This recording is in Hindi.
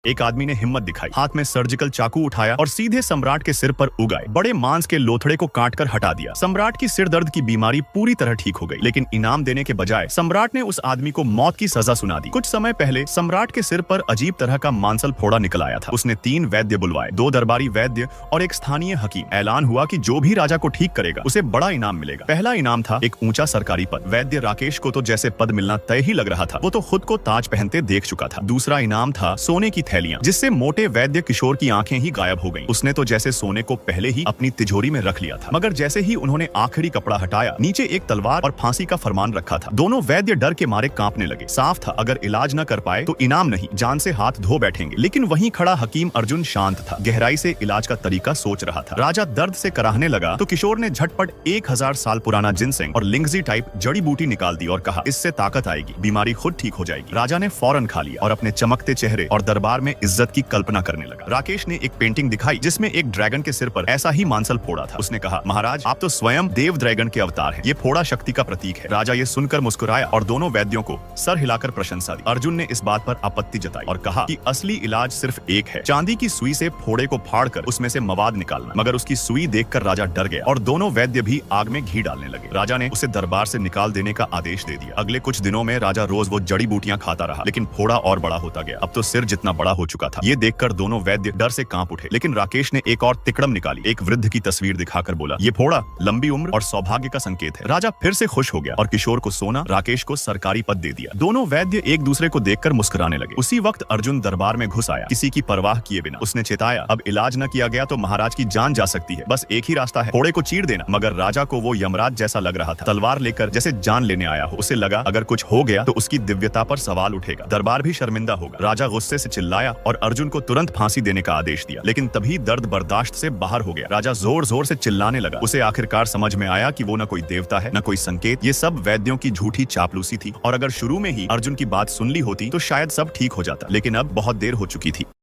एक आदमी ने हिम्मत दिखाई, हाथ में सर्जिकल चाकू उठाया और सीधे सम्राट के सिर पर उगाए बड़े मांस के लोथड़े को काटकर हटा दिया। सम्राट की सिर दर्द की बीमारी पूरी तरह ठीक हो गई, लेकिन इनाम देने के बजाय सम्राट ने उस आदमी को मौत की सजा सुना दी। कुछ समय पहले सम्राट के सिर पर अजीब तरह का मांसल फोड़ा निकल आया था। उसने 3 वैद्य बुलवाए, 2 दरबारी वैद्य और एक स्थानीय हकीम। ऐलान हुआ कि जो भी राजा को ठीक करेगा उसे बड़ा इनाम मिलेगा। पहला इनाम था एक ऊंचा सरकारी पद। वैद्य राकेश को तो जैसे पद मिलना तय ही लग रहा था, वो तो खुद को ताज पहनते देख चुका था। दूसरा इनाम था सोने की थैलियां, जिससे मोटे वैद्य किशोर की आंखें ही गायब हो गईं। उसने तो जैसे सोने को पहले ही अपनी तिजोरी में रख लिया था, मगर जैसे ही उन्होंने आखिरी कपड़ा हटाया, नीचे एक तलवार और फांसी का फरमान रखा था। दोनों वैद्य डर के मारे कांपने लगे। साफ था अगर इलाज न कर पाए तो इनाम नहीं, जान से हाथ धो बैठेंगे। लेकिन वहीं खड़ा हकीम अर्जुन शांत था, गहराई से इलाज का तरीका सोच रहा था। राजा दर्द से कराहने लगा तो किशोर ने झटपट 1000 साल पुराना जिनसेंग और लिंगजी टाइप जड़ी बूटी निकाल दी और कहा, इससे ताकत आएगी, बीमारी खुद ठीक हो जाएगी। राजा ने फौरन खा लिया और अपने चमकते चेहरे और दरबार में इज्जत की कल्पना करने लगा। राकेश ने एक पेंटिंग दिखाई जिसमें एक ड्रैगन के सिर पर ऐसा ही मांसल फोड़ा था। उसने कहा, महाराज आप तो स्वयं देव ड्रैगन के अवतार हैं। ये फोड़ा शक्ति का प्रतीक है। राजा ये सुनकर मुस्कुराया और दोनों वैद्यों को सर हिलाकर प्रशंसा दी। अर्जुन ने इस बात पर आपत्ति जताई और कहा कि असली इलाज सिर्फ एक है, चांदी की सुई से फोड़े को फाड़कर उसमें से मवाद निकालना। मगर उसकी सुई देखकर राजा डर गया और दोनों वैद्य भी आग में घी डालने लगे। राजा ने उसे दरबार से निकाल देने का आदेश दे दिया। अगले कुछ दिनों में राजा रोज वो जड़ी बूटियां खाता रहा, लेकिन फोड़ा और बड़ा होता गया। अब तो सिर जितना बड़ा हो चुका था। ये देखकर दोनों वैद्य डर से कांप उठे। लेकिन राकेश ने एक और तिकड़म निकाली, एक वृद्ध की तस्वीर दिखाकर बोला, ये फोड़ा लंबी उम्र और सौभाग्य का संकेत है। राजा फिर से खुश हो गया और किशोर को सोना, राकेश को सरकारी पद दे दिया। दोनों वैद्य एक दूसरे को देखकर मुस्कुराने लगे। उसी वक्त अर्जुन दरबार में घुस आया, किसी की परवाह किए बिना। उसने चेताया, अब इलाज न किया गया तो महाराज की जान जा सकती है। बस एक ही रास्ता है, फोड़े को चीर देना। मगर राजा को वो यमराज जैसा लग रहा था, तलवार लेकर जैसे जान लेने आया हो। उसे लगा अगर कुछ हो गया तो उसकी दिव्यता पर सवाल उठेगा, दरबार भी शर्मिंदा होगा। राजा गुस्से से चिल्लाया और अर्जुन को तुरंत फांसी देने का आदेश दिया। लेकिन तभी दर्द बर्दाश्त से बाहर हो गया। राजा जोर जोर से चिल्लाने लगा। उसे आखिरकार समझ में आया कि वो न कोई देवता है न कोई संकेत, ये सब वैद्यों की झूठी चापलूसी थी। और अगर शुरू में ही अर्जुन की बात सुन ली होती तो शायद सब ठीक हो जाता। लेकिन अब बहुत देर हो चुकी थी।